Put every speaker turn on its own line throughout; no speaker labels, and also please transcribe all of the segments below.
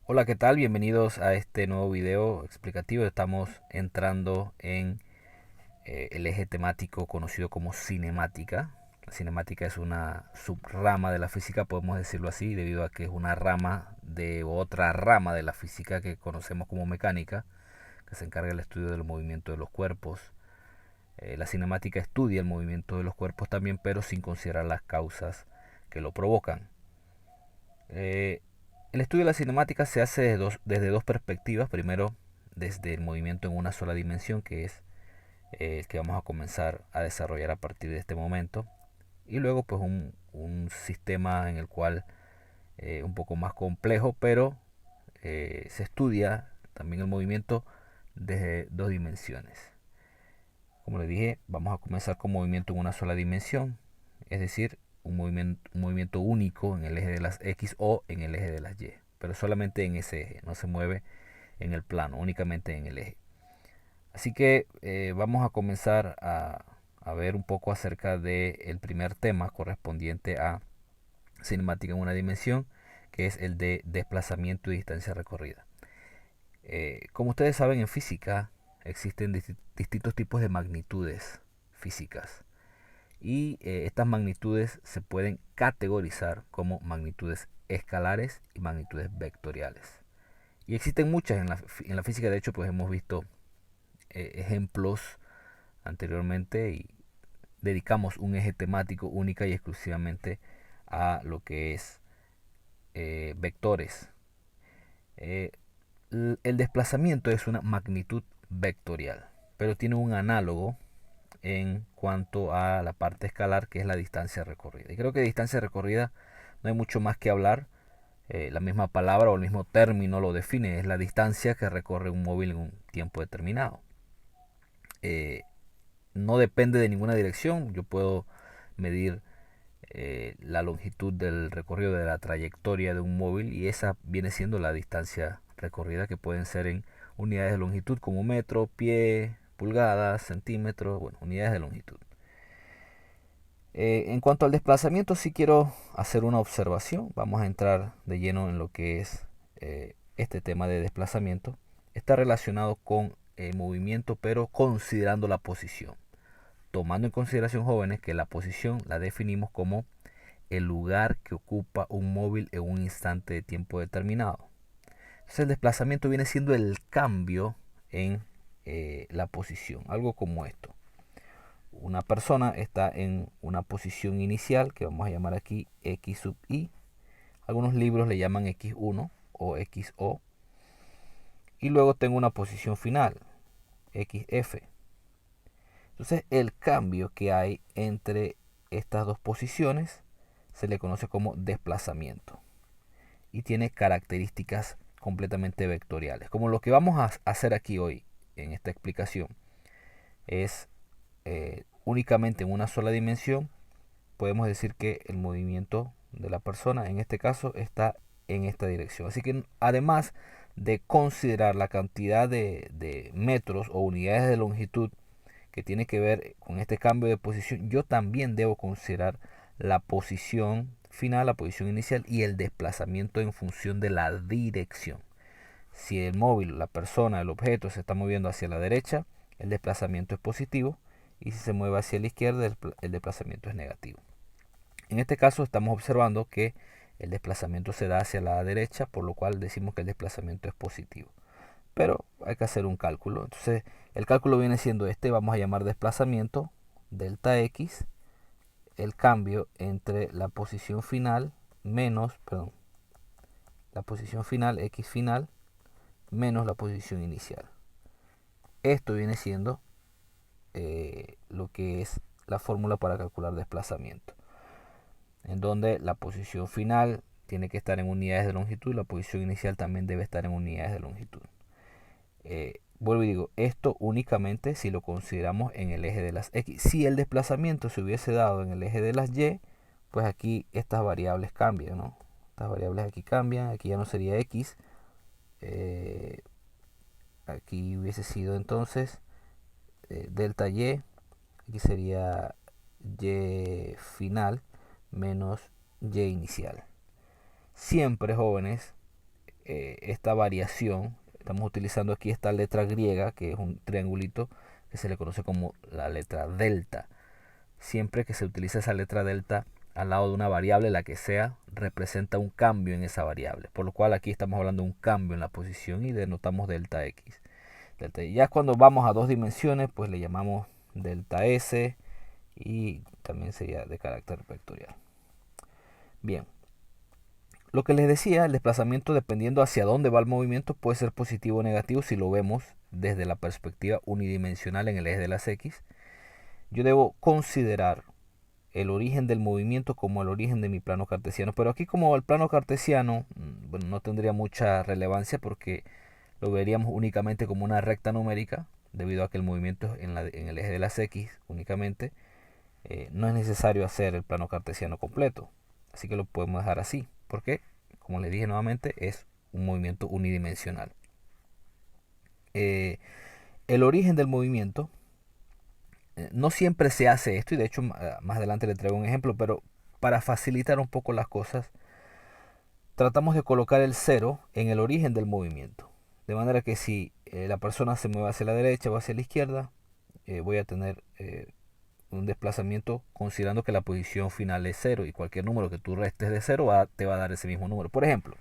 Hola, ¿qué tal? Bienvenidos a este nuevo video explicativo. Estamos entrando en el eje temático conocido como cinemática. La cinemática es una subrama de la física, podemos decirlo así, debido a que es una rama de otra rama de la física que conocemos como mecánica, que se encarga del estudio del movimiento de los cuerpos. La cinemática estudia el movimiento de los cuerpos también, pero sin considerar las causas que lo provocan. Eh, el estudio de la cinemática se hace desde dos perspectivas. Primero, desde el movimiento en una sola dimensión, que es el que vamos a comenzar a desarrollar a partir de este momento. Y luego, pues, un sistema en el cual un poco más complejo, pero se estudia también el movimiento desde dos dimensiones. Como les dije, vamos a comenzar con movimiento en una sola dimensión, es decir, un movimiento único en el eje de las X o en el eje de las Y, pero solamente en ese eje, no se mueve en el plano, únicamente en el eje. Así que vamos a comenzar a ver un poco acerca del primer tema correspondiente a cinemática en una dimensión, que es el de desplazamiento y distancia recorrida. Como ustedes saben, en física existen distintos tipos de magnitudes físicas y estas magnitudes se pueden categorizar como magnitudes escalares y magnitudes vectoriales. Y existen muchas en la física. De hecho, pues hemos visto ejemplos anteriormente y dedicamos un eje temático única y exclusivamente a lo que es vectores. Eh, el desplazamiento es una magnitud vectorial, pero tiene un análogo en cuanto a la parte escalar, que es la distancia recorrida. Y creo que distancia recorrida no hay mucho más que hablar. La misma palabra o el mismo término lo define, es la distancia que recorre un móvil en un tiempo determinado. Eh, no depende de ninguna dirección. Yo puedo medir la longitud del recorrido de la trayectoria de un móvil y esa viene siendo la distancia recorrida, que pueden ser en unidades de longitud como metro, pie, pulgadas, centímetros, bueno, unidades de longitud. En cuanto al desplazamiento, sí quiero hacer una observación. Vamos a entrar de lleno en lo que es este tema de desplazamiento. Está relacionado con el movimiento, pero considerando la posición. Tomando en consideración, jóvenes, que la posición la definimos como el lugar que ocupa un móvil en un instante de tiempo determinado. Entonces el desplazamiento viene siendo el cambio en la posición, algo como esto. Una persona está en una posición inicial que vamos a llamar aquí X sub I. Algunos libros le llaman X1 o XO. Y luego tengo una posición final, XF. Entonces el cambio que hay entre estas dos posiciones se le conoce como desplazamiento y tiene características completamente vectoriales. Como lo que vamos a hacer aquí hoy en esta explicación es únicamente en una sola dimensión, podemos decir que el movimiento de la persona en este caso está en esta dirección. Así que además de considerar la cantidad de metros o unidades de longitud que tiene que ver con este cambio de posición, yo también debo considerar la posición final, la posición inicial y el desplazamiento en función de la dirección. Si el móvil, la persona, el objeto se está moviendo hacia la derecha, el desplazamiento es positivo, y si se mueve hacia la izquierda, el desplazamiento es negativo. En este caso estamos observando que el desplazamiento se da hacia la derecha, por lo cual decimos que el desplazamiento es positivo. Pero hay que hacer un cálculo. Entonces el cálculo viene siendo este, vamos a llamar desplazamiento delta x, el cambio entre la posición final menos, perdón, la posición final, x final, menos la posición inicial. Esto viene siendo lo que es la fórmula para calcular desplazamiento, en donde la posición final tiene que estar en unidades de longitud y la posición inicial también debe estar en unidades de longitud. Vuelvo y digo, esto únicamente si lo consideramos en el eje de las X. Si el desplazamiento se hubiese dado en el eje de las Y, pues aquí estas variables cambian, ¿no? Estas variables aquí cambian, aquí ya no sería X, aquí hubiese sido entonces delta Y, aquí sería Y final menos Y inicial. Siempre, jóvenes, esta variación, estamos utilizando aquí esta letra griega, que es un triangulito que se le conoce como la letra delta. Siempre que se utiliza esa letra delta al lado de una variable, la que sea, representa un cambio en esa variable. Por lo cual aquí estamos hablando de un cambio en la posición y denotamos delta x. Delta y. Ya cuando vamos a dos dimensiones, pues le llamamos delta s y también sería de carácter vectorial. Bien. Lo que les decía, el desplazamiento dependiendo hacia dónde va el movimiento puede ser positivo o negativo si lo vemos desde la perspectiva unidimensional en el eje de las x. Yo debo considerar el origen del movimiento como el origen de mi plano cartesiano. Pero aquí como el plano cartesiano bueno, no tendría mucha relevancia porque lo veríamos únicamente como una recta numérica debido a que el movimiento es en el eje de las x únicamente. No es necesario hacer el plano cartesiano completo. Así que lo podemos dejar así. Porque, como les dije nuevamente, es un movimiento unidimensional. El origen del movimiento no siempre se hace esto, y de hecho más adelante le traigo un ejemplo, pero para facilitar un poco las cosas, tratamos de colocar el cero en el origen del movimiento. De manera que si la persona se mueve hacia la derecha o hacia la izquierda, voy a tener un desplazamiento considerando que la posición final es 0 y cualquier número que tú restes de 0 te va a dar ese mismo número. Por ejemplo,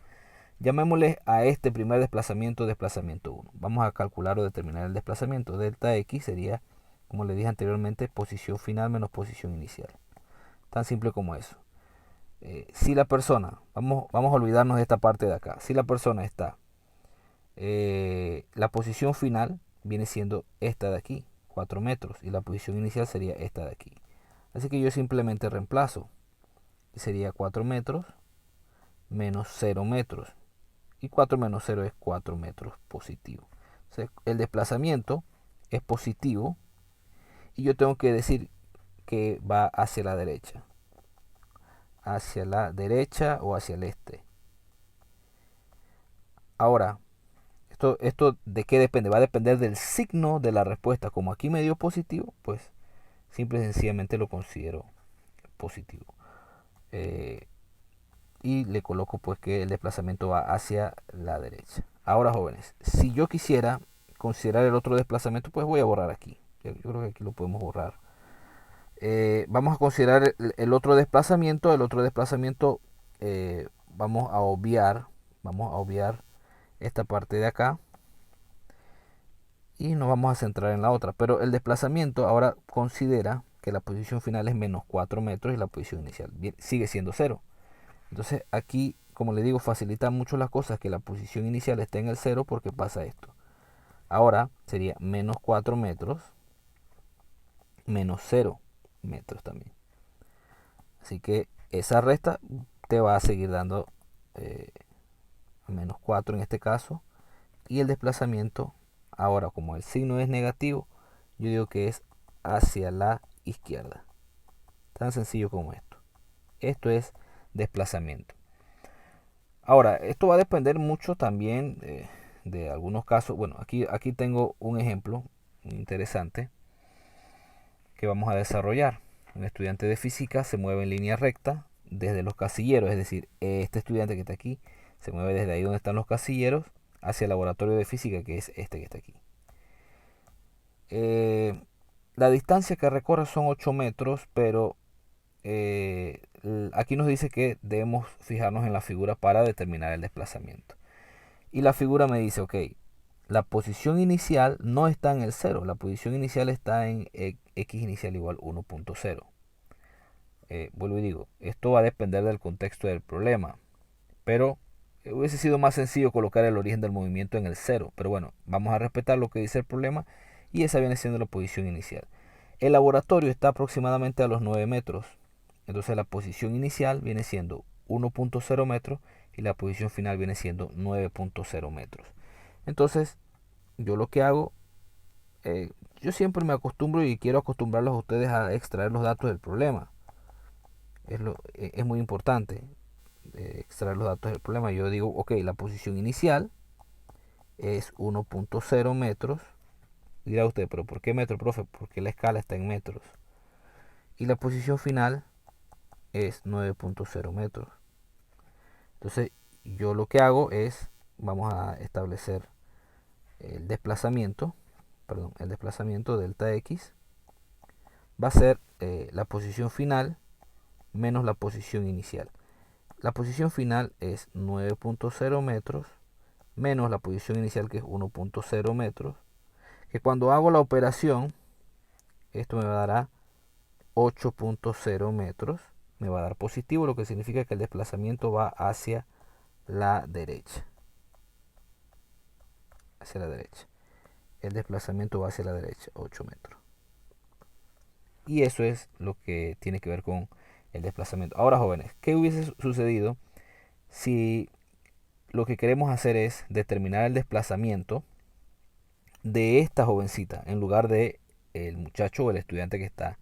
llamémosle a este primer desplazamiento 1. Vamos a calcular o determinar el desplazamiento. Delta x sería, como le dije anteriormente, posición final menos posición inicial. Tan simple como eso. Si la persona, vamos a olvidarnos de esta parte de acá. Si la persona está, la posición final viene siendo esta de aquí, 4 metros, y la posición inicial sería esta de aquí. Así que yo simplemente reemplazo. Y sería 4 metros menos 0 metros. Y 4 menos 0 es 4 metros positivo. Entonces, el desplazamiento es positivo y yo tengo que decir que va hacia la derecha. Hacia la derecha o hacia el este. Ahora, esto de qué depende? Va a depender del signo de la respuesta. Como aquí me dio positivo, pues simple y sencillamente lo considero positivo. Y le coloco pues que el desplazamiento va hacia la derecha. Ahora, jóvenes, si yo quisiera considerar el otro desplazamiento, pues voy a borrar aquí. Yo creo que aquí lo podemos borrar. Vamos a considerar el otro desplazamiento. El otro desplazamiento vamos a obviar esta parte de acá y nos vamos a centrar en la otra. Pero el desplazamiento ahora considera que la posición final es menos 4 metros y la posición inicial sigue siendo 0. Entonces aquí, como le digo, facilita mucho las cosas que la posición inicial esté en el 0 porque pasa esto. Ahora sería menos 4 metros menos 0 metros también. Así que esa resta te va a seguir dando menos 4 en este caso. Y el desplazamiento, ahora como el signo es negativo, yo digo que es hacia la izquierda. Tan sencillo como esto. Esto es desplazamiento. Ahora, esto va a depender mucho también de algunos casos. Bueno, aquí tengo un ejemplo interesante que vamos a desarrollar. Un estudiante de física se mueve en línea recta desde los casilleros, es decir, este estudiante que está aquí se mueve desde ahí donde están los casilleros hacia el laboratorio de física, que es este que está aquí. La distancia que recorre son 8 metros, pero aquí nos dice que debemos fijarnos en la figura para determinar el desplazamiento. Y la figura me dice, ok, la posición inicial no está en el 0, la posición inicial está en x inicial igual 1.0. Vuelvo y digo, esto va a depender del contexto del problema, pero hubiese sido más sencillo colocar el origen del movimiento en el 0, pero bueno, vamos a respetar lo que dice el problema y esa viene siendo la posición inicial. El laboratorio está aproximadamente a los 9 metros, entonces la posición inicial viene siendo 1.0 metros y la posición final viene siendo 9.0 metros. Entonces, yo lo que hago, yo siempre me acostumbro y quiero acostumbrarlos a ustedes a extraer los datos del problema. Es muy importante extraer los datos del problema. Yo digo, ok, la posición inicial es 1.0 metros. Dirá usted, pero ¿por qué metro, profe? Porque la escala está en metros. Y la posición final es 9.0 metros. Entonces, yo lo que hago es vamos a establecer el desplazamiento, delta x va a ser la posición final menos la posición inicial. La posición final es 9.0 metros menos la posición inicial, que es 1.0 metros, que cuando hago la operación, esto me va a dar 8.0 metros, me va a dar positivo, lo que significa que el desplazamiento va hacia la derecha. Hacia la derecha. El desplazamiento va hacia la derecha, 8 metros. Y eso es lo que tiene que ver con el desplazamiento. Ahora, jóvenes, ¿qué hubiese sucedido si lo que queremos hacer es determinar el desplazamiento de esta jovencita en lugar de el muchacho o el estudiante que está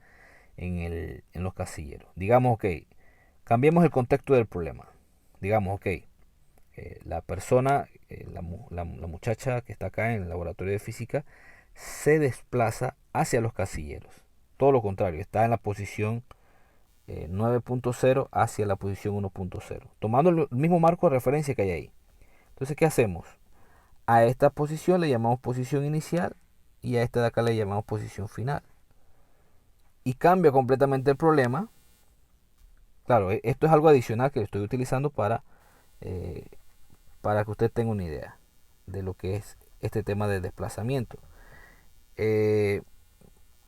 en los casilleros? Digamos, ok, cambiemos el contexto del problema. Digamos, ok, la persona, la muchacha que está acá en el laboratorio de física, se desplaza hacia los casilleros. Todo lo contrario, está en la posición 9.0 hacia la posición 1.0, tomando el mismo marco de referencia que hay ahí. Entonces, ¿qué hacemos? A esta posición le llamamos posición inicial y a esta de acá le llamamos posición final. Y cambia completamente el problema. Claro, esto es algo adicional que estoy utilizando eh, para que usted tenga una idea de lo que es este tema de desplazamiento.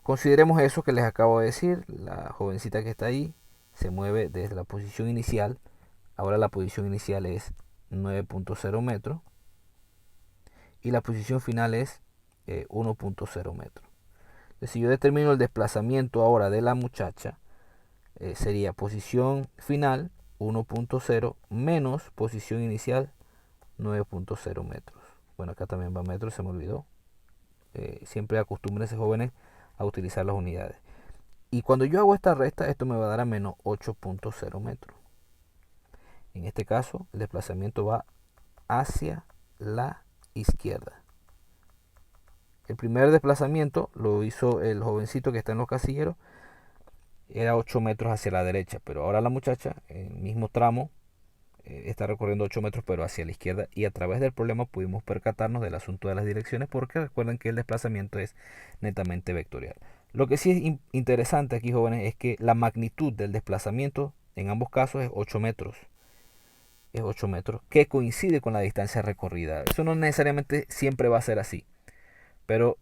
Consideremos eso que les acabo de decir. La jovencita que está ahí se mueve desde la posición inicial. Ahora la posición inicial es 9.0 metros y la posición final es 1.0 metros. Entonces, si yo determino el desplazamiento ahora de la muchacha, sería posición final 1.0 menos posición inicial 9.0 metros. Bueno, acá también va metros, se me olvidó. Siempre acostúmbrense, jóvenes, a utilizar las unidades. Y cuando yo hago esta resta, esto me va a dar a menos 8.0 metros. En este caso, el desplazamiento va hacia la izquierda. El primer desplazamiento lo hizo el jovencito que está en los casilleros, era 8 metros hacia la derecha, pero ahora la muchacha, en el mismo tramo, está recorriendo 8 metros pero hacia la izquierda, y a través del problema pudimos percatarnos del asunto de las direcciones, porque recuerden que el desplazamiento es netamente vectorial. Lo que sí es interesante aquí, jóvenes, es que la magnitud del desplazamiento en ambos casos es 8 metros. Es 8 metros, que coincide con la distancia recorrida. Eso no necesariamente siempre va a ser así, pero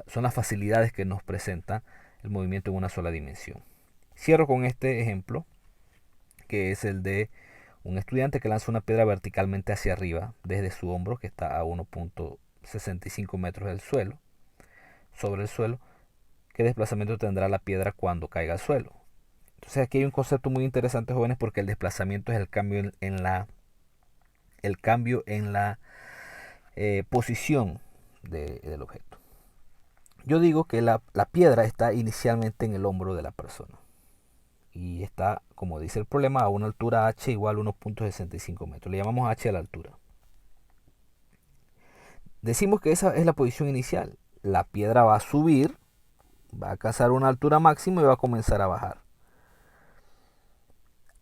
son las facilidades que nos presenta el movimiento en una sola dimensión. Cierro con este ejemplo, que es el de un estudiante que lanza una piedra verticalmente hacia arriba desde su hombro, que está a 1.65 metros del suelo, sobre el suelo. ¿Qué desplazamiento tendrá la piedra cuando caiga al suelo? Entonces aquí hay un concepto muy interesante, jóvenes, porque el desplazamiento es el cambio en la posición del objeto. Yo digo que la piedra está inicialmente en el hombro de la persona y está, como dice el problema, a una altura h igual a 1.65 metros. Le llamamos h a la altura. Decimos que esa es la posición inicial. La piedra va a subir, va a alcanzar una altura máxima y va a comenzar a bajar.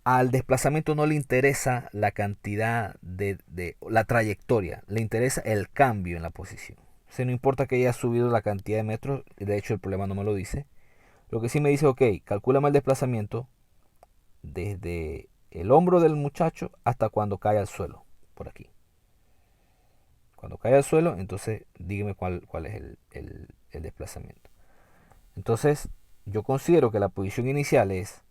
Al desplazamiento no le interesa la cantidad de la trayectoria, le interesa el cambio en la posición. O sea, no importa que haya subido la cantidad de metros, de hecho el problema no me lo dice. Lo que sí me dice, ok, calcúlame el desplazamiento desde el hombro del muchacho hasta cuando cae al suelo, por aquí. Cuando cae al suelo, entonces dígame cuál es el desplazamiento. Entonces, yo considero que la posición inicial es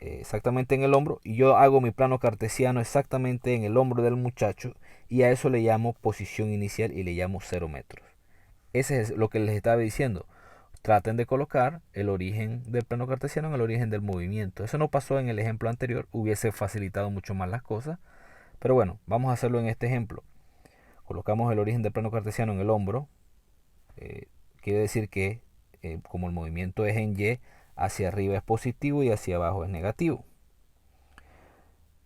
exactamente en el hombro, y yo hago mi plano cartesiano exactamente en el hombro del muchacho, y a eso le llamo posición inicial y le llamo 0 metros. Ese es lo que les estaba diciendo. Traten de colocar el origen del plano cartesiano en el origen del movimiento. Eso no pasó en el ejemplo anterior, hubiese facilitado mucho más las cosas, pero bueno, vamos a hacerlo en este ejemplo. Colocamos el origen del plano cartesiano en el hombro. Quiere decir que como el movimiento es en Y, hacia arriba es positivo y hacia abajo es negativo.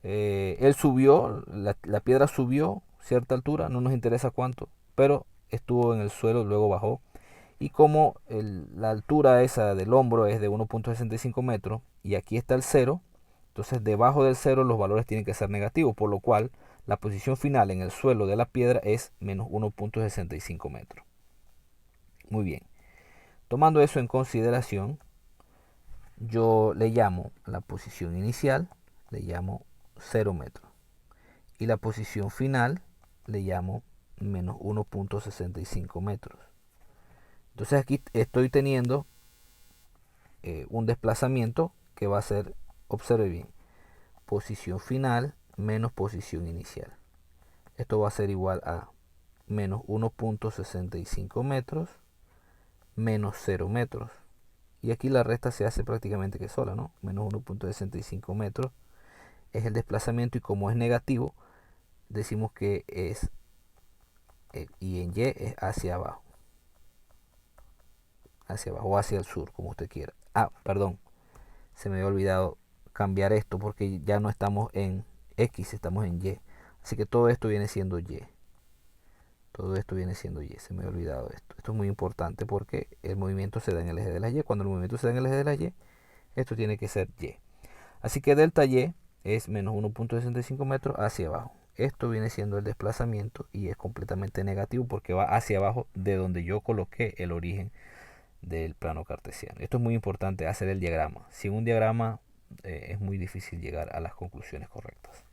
Él subió, la piedra subió cierta altura, no nos interesa cuánto, pero estuvo en el suelo, luego bajó. Y como la altura esa del hombro es de 1.65 metros y aquí está el 0, entonces debajo del 0 los valores tienen que ser negativos, por lo cual La posición final en el suelo de la piedra es menos 1.65 metros. Muy bien. Tomando eso en consideración, yo le llamo la posición inicial, le llamo 0 metros. Y la posición final le llamo menos 1.65 metros. Entonces aquí estoy teniendo un desplazamiento que va a ser, observe bien, posición final menos posición inicial. Esto va a ser igual a menos 1.65 metros menos 0 metros. Y aquí la resta se hace prácticamente que sola, ¿no? Menos 1.65 metros es el desplazamiento y como es negativo, decimos que es, y en Y es hacia abajo o hacia el sur, como usted quiera. Ah, perdón, se me había olvidado cambiar esto porque ya no estamos en X, estamos en Y. Así que todo esto viene siendo Y. Todo esto viene siendo Y. Se me había olvidado esto. Esto es muy importante porque el movimiento se da en el eje de la Y. Cuando el movimiento se da en el eje de la Y, esto tiene que ser Y. Así que delta Y es menos 1.65 metros hacia abajo. Esto viene siendo el desplazamiento y es completamente negativo porque va hacia abajo de donde yo coloqué el origen del plano cartesiano. Esto es muy importante, hacer el diagrama. Sin un diagrama es muy difícil llegar a las conclusiones correctas.